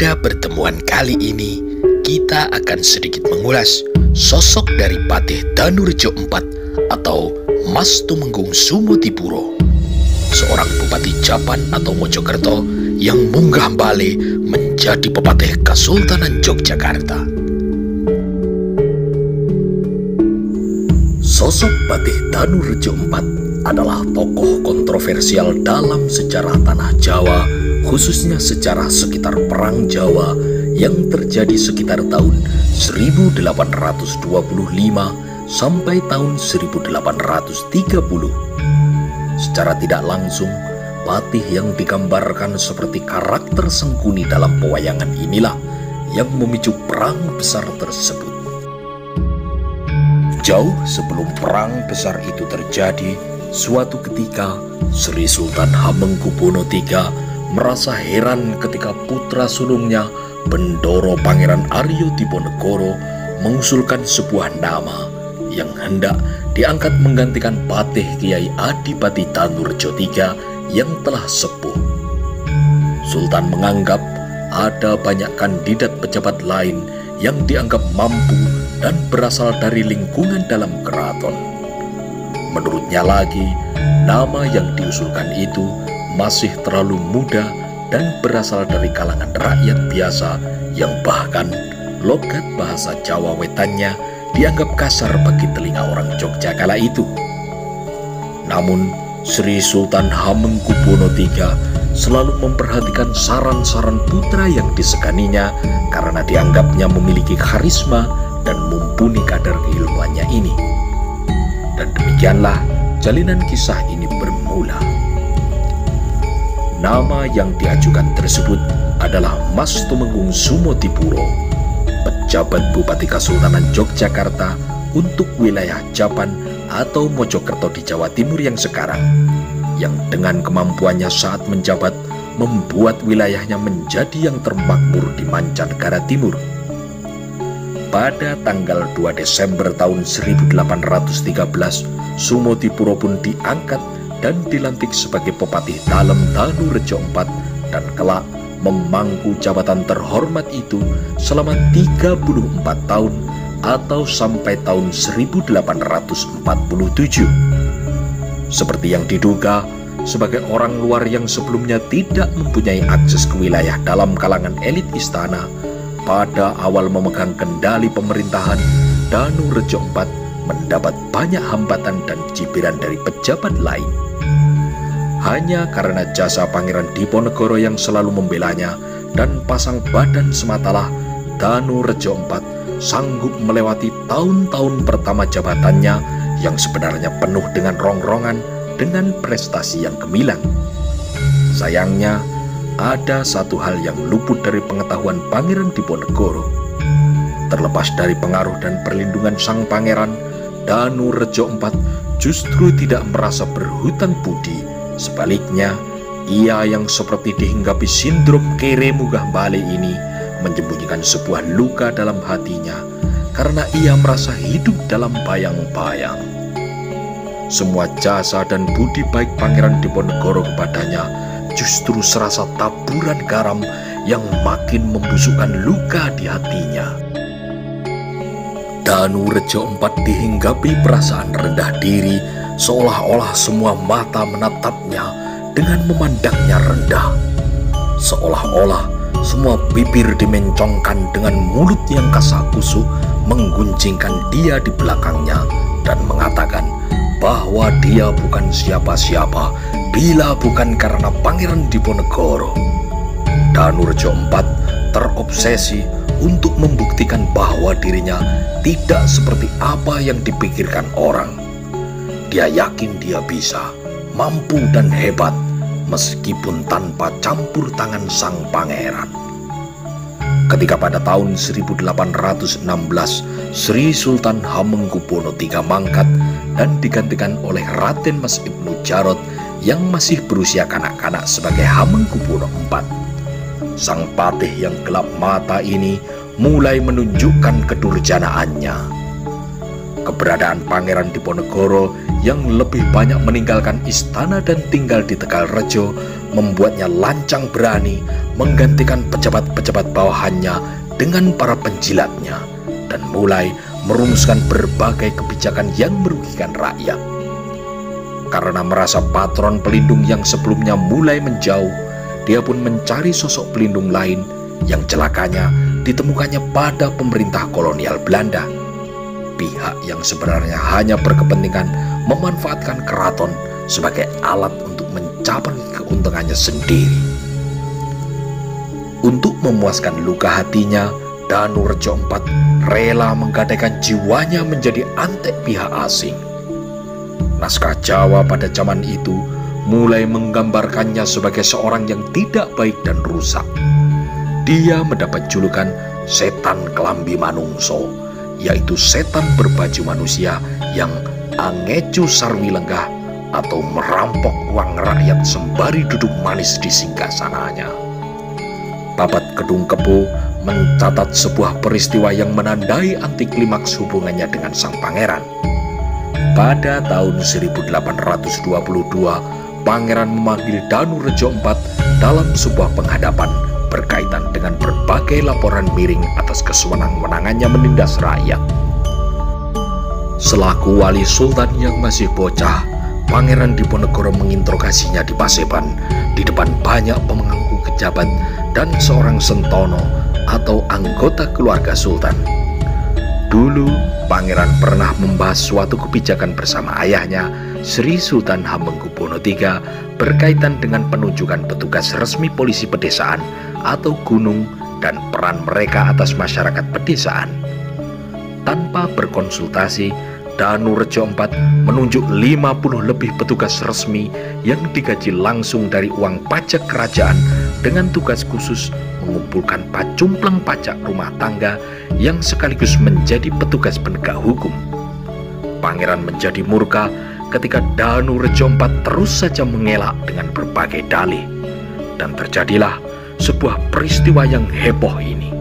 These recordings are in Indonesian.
Pada pertemuan kali ini, kita akan sedikit mengulas sosok dari Patih Danurejo IV atau Mas Tumenggung Sumodipuro, seorang Bupati Japan atau Mojokerto yang munggah balik menjadi Pepatih Kesultanan Yogyakarta. Sosok Patih Danurejo IV adalah tokoh kontroversial dalam sejarah tanah Jawa, khususnya sejarah sekitar Perang Jawa yang terjadi sekitar tahun 1825 sampai tahun 1830. Secara tidak langsung, Patih yang digambarkan seperti karakter Sengkuni dalam pewayangan inilah yang memicu perang besar tersebut. Jauh sebelum perang besar itu terjadi, suatu ketika Sri Sultan Hamengkubuwono III merasa heran ketika putra sulungnya Bendoro Pangeran Aryo Diponegoro mengusulkan sebuah nama yang hendak diangkat menggantikan Patih Kiai Adipati Danurejo III yang telah sepuh. Sultan menganggap ada banyak kandidat pejabat lain yang dianggap mampu dan berasal dari lingkungan dalam keraton. Menurutnya lagi, nama yang diusulkan itu masih terlalu muda dan berasal dari kalangan rakyat biasa yang bahkan logat bahasa Jawa Wetannya dianggap kasar bagi telinga orang Jogja kala itu. Namun, Sri Sultan Hamengkubuwono III selalu memperhatikan saran-saran putra yang diseganinya karena dianggapnya memiliki karisma dan mumpuni kadar keilmuannya ini. Dan demikianlah jalinan kisah ini bermula. Nama yang diajukan tersebut adalah Mas Tumenggung Sumodipuro, pejabat Bupati Kesultanan Yogyakarta untuk wilayah Japan atau Mojokerto di Jawa Timur yang sekarang, yang dengan kemampuannya saat menjabat membuat wilayahnya menjadi yang termakmur di mancanegara timur. Pada tanggal 2 Desember tahun 1813, Sumodipuro pun diangkat dan dilantik sebagai Pepatih Dalem Danurejo IV dan kelak memangku jabatan terhormat itu selama 34 tahun atau sampai tahun 1847. Seperti yang diduga, sebagai orang luar yang sebelumnya tidak mempunyai akses ke wilayah dalam kalangan elit istana, pada awal memegang kendali pemerintahan, Danurejo IV mendapat banyak hambatan dan cibiran dari pejabat lain. Hanya karena jasa Pangeran Diponegoro yang selalu membelanya dan pasang badan sematalah, Danurejo IV sanggup melewati tahun-tahun pertama jabatannya yang sebenarnya penuh dengan rongrongan dengan prestasi yang gemilang. Sayangnya, ada satu hal yang luput dari pengetahuan Pangeran Diponegoro. Terlepas dari pengaruh dan perlindungan sang pangeran, Danurejo IV justru tidak merasa berhutang budi. Sebaliknya, ia yang seperti dihinggapi sindrom kere munggah balik ini menyembunyikan sebuah luka dalam hatinya karena ia merasa hidup dalam bayang-bayang. Semua jasa dan budi baik Pangeran Diponegoro kepadanya justru serasa taburan garam yang makin membusukkan luka di hatinya. Danurejo IV dihinggapi perasaan rendah diri, seolah-olah semua mata menatapnya dengan memandangnya rendah. Seolah-olah semua bibir dimencongkan dengan mulut yang kasakusuk mengguncingkan dia di belakangnya dan mengatakan bahwa dia bukan siapa-siapa bila bukan karena Pangeran Diponegoro. Danurejo IV terobsesi untuk membuktikan bahwa dirinya tidak seperti apa yang dipikirkan orang. Dia yakin dia bisa, mampu dan hebat meskipun tanpa campur tangan sang pangeran. Ketika pada tahun 1816 Sri Sultan Hamengkubuwono III mangkat dan digantikan oleh Raden Mas Ibnu Jarot yang masih berusia kanak-kanak sebagai Hamengkubuwono IV, sang patih yang gelap mata ini mulai menunjukkan kedurjanaannya. Keberadaan Pangeran Diponegoro yang lebih banyak meninggalkan istana dan tinggal di Tegalrejo membuatnya lancang berani menggantikan pejabat-pejabat bawahannya dengan para penjilatnya dan mulai merumuskan berbagai kebijakan yang merugikan rakyat. Karena merasa patron pelindung yang sebelumnya mulai menjauh, dia pun mencari sosok pelindung lain yang celakanya ditemukannya pada pemerintah kolonial Belanda. Pihak yang sebenarnya hanya berkepentingan memanfaatkan keraton sebagai alat untuk mencapai keuntungannya sendiri. Untuk memuaskan luka hatinya, Danurejo IV rela menggadaikan jiwanya menjadi antek pihak asing. Naskah Jawa pada zaman itu mulai menggambarkannya sebagai seorang yang tidak baik dan rusak. Dia mendapat julukan setan kelambi manungso, yaitu setan berbaju manusia yang angeju sarwi lenggah atau merampok uang rakyat sembari duduk manis di singgasananya. Papat Kedung Kebo mencatat sebuah peristiwa yang menandai antiklimaks hubungannya dengan sang pangeran. Pada tahun 1822, pangeran memanggil Danurejo IV dalam sebuah penghadapan berkaitan dengan berbagai laporan miring atas kesewenang-wenangannya menindas rakyat. Selaku wali sultan yang masih bocah, Pangeran Diponegoro menginterogasinya di Paseban di depan banyak pemangku pejabat dan seorang sentono atau anggota keluarga sultan. Dulu, Pangeran pernah membahas suatu kebijakan bersama ayahnya, Sri Sultan Hamengkubuwono III, berkaitan dengan penunjukan petugas resmi polisi pedesaan atau gunung dan peran mereka atas masyarakat pedesaan. Tanpa berkonsultasi, Danurejo IV menunjuk 50 lebih petugas resmi yang digaji langsung dari uang pajak kerajaan dengan tugas khusus mengumpulkan pacumpleng pajak rumah tangga yang sekaligus menjadi petugas penegak hukum. Pangeran menjadi murka ketika Danurejo IV terus saja mengelak dengan berbagai dalih, dan terjadilah sebuah peristiwa yang heboh ini.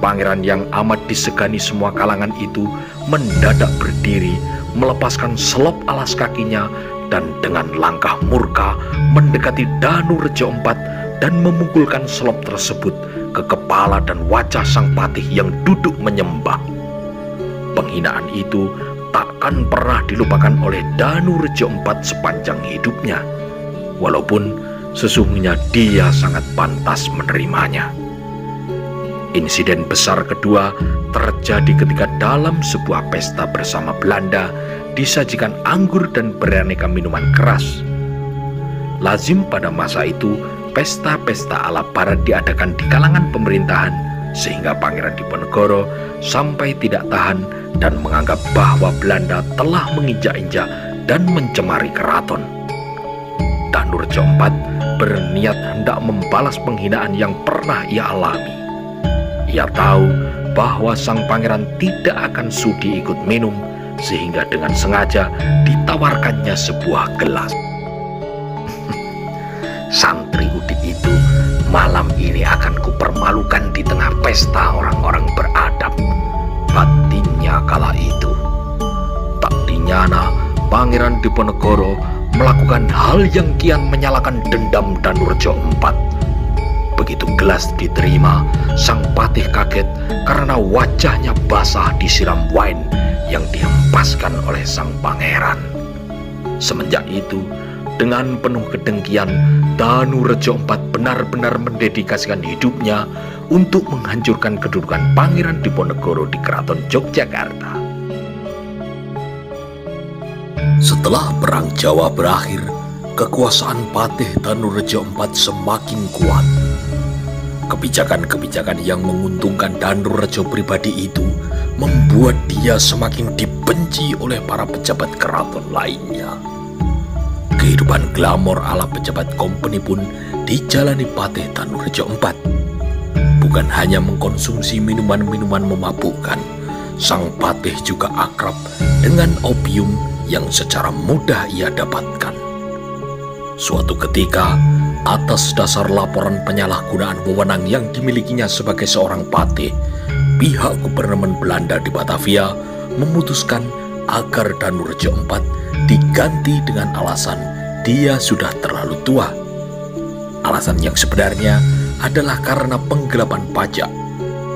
Pangeran yang amat disegani semua kalangan itu mendadak berdiri, melepaskan selop alas kakinya, dan dengan langkah murka mendekati Danurejo IV dan memukulkan selop tersebut ke kepala dan wajah sang patih yang duduk menyembah. Penghinaan itu takkan pernah dilupakan oleh Danurejo IV sepanjang hidupnya, walaupun sesungguhnya dia sangat pantas menerimanya. Insiden besar kedua terjadi ketika dalam sebuah pesta bersama Belanda disajikan anggur dan beraneka minuman keras. Lazim pada masa itu pesta-pesta ala barat diadakan di kalangan pemerintahan, sehingga Pangeran Diponegoro sampai tidak tahan dan menganggap bahwa Belanda telah menginjak-injak dan mencemari keraton. Danurejo IV berniat hendak membalas penghinaan yang pernah ia alami. Ia tahu bahwa sang pangeran tidak akan sudi ikut minum, sehingga dengan sengaja ditawarkannya sebuah gelas. Santri udik itu malam ini akan kupermalukan di tengah pesta orang-orang beradab, batinnya kala itu. Tak dinyana, Pangeran Diponegoro melakukan hal yang kian menyalakan dendam Danurejo IV. Begitu gelas diterima, sang patih kaget karena wajahnya basah disiram wine yang dihempaskan oleh sang pangeran. Semenjak itu, dengan penuh kedengkian, Danurejo IV benar-benar mendedikasikan hidupnya untuk menghancurkan kedudukan Pangeran Diponegoro di Keraton Yogyakarta. Setelah Perang Jawa berakhir, kekuasaan Patih Danurejo IV semakin kuat. Kebijakan-kebijakan yang menguntungkan Danurejo pribadi itu membuat dia semakin dibenci oleh para pejabat keraton lainnya. Kehidupan glamor ala pejabat kompeni pun dijalani Patih Danurejo IV. Bukan hanya mengkonsumsi minuman-minuman memabukkan, sang patih juga akrab dengan opium yang secara mudah ia dapatkan. Suatu ketika, atas dasar laporan penyalahgunaan wewenang yang dimilikinya sebagai seorang patih, pihak Gubernur Belanda di Batavia memutuskan agar Danurejo IV diganti dengan alasan dia sudah terlalu tua. Alasan yang sebenarnya adalah karena penggelapan pajak,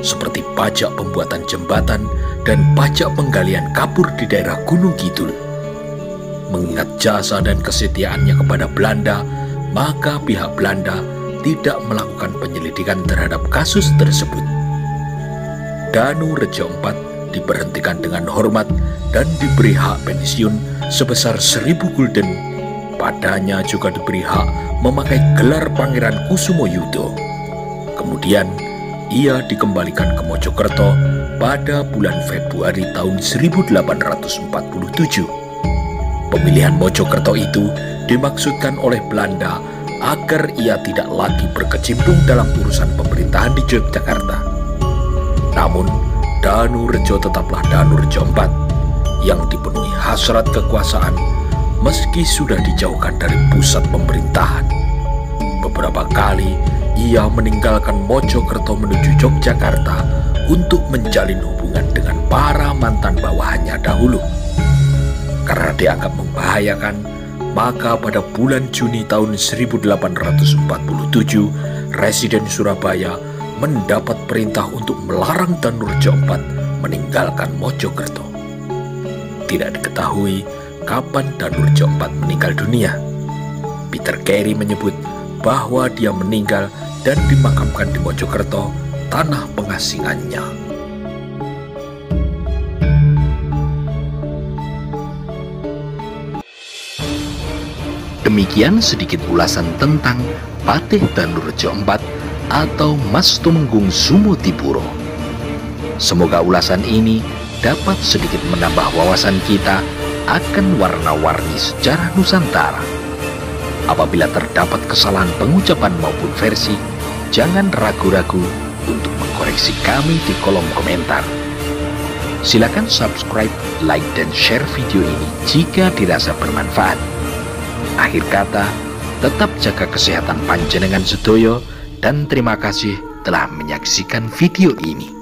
seperti pajak pembuatan jembatan dan pajak penggalian kapur di daerah Gunung Kidul. Mengingat jasa dan kesetiaannya kepada Belanda, maka pihak Belanda tidak melakukan penyelidikan terhadap kasus tersebut. Danu Rejo IV diberhentikan dengan hormat dan diberi hak pensiun sebesar 1.000 gulden. Padanya juga diberi hak memakai gelar Pangeran Kusumoyudo. Kemudian, ia dikembalikan ke Mojokerto pada bulan Februari tahun 1847. Pemilihan Mojokerto itu dimaksudkan oleh Belanda agar ia tidak lagi berkecimpung dalam urusan pemerintahan di Yogyakarta. Namun, Danu Rejo tetaplah Danu Rejo IV yang dipenuhi hasrat kekuasaan meski sudah dijauhkan dari pusat pemerintahan. Beberapa kali ia meninggalkan Mojokerto menuju Yogyakarta untuk menjalin hubungan dengan para mantan bawahannya dahulu. Karena dianggap membahayakan, maka pada bulan Juni tahun 1847, Residen Surabaya mendapat perintah untuk melarang Danu Rejo IV meninggalkan Mojokerto. Tidak diketahui kapan Danu Rejo IV meninggal dunia. Peter Carey menyebut bahwa dia meninggal dan dimakamkan di Mojokerto, tanah pengasingannya. Demikian sedikit ulasan tentang Patih Danu Rejo IV atau Mas Tumenggung Sumutipuro. Semoga ulasan ini dapat sedikit menambah wawasan kita akan warna-warni sejarah Nusantara. Apabila terdapat kesalahan pengucapan maupun versi, jangan ragu-ragu untuk mengkoreksi kami di kolom komentar. Silakan subscribe, like, dan share video ini jika dirasa bermanfaat. Akhir kata, tetap jaga kesehatan panjenengan sedoyo dan terima kasih telah menyaksikan video ini.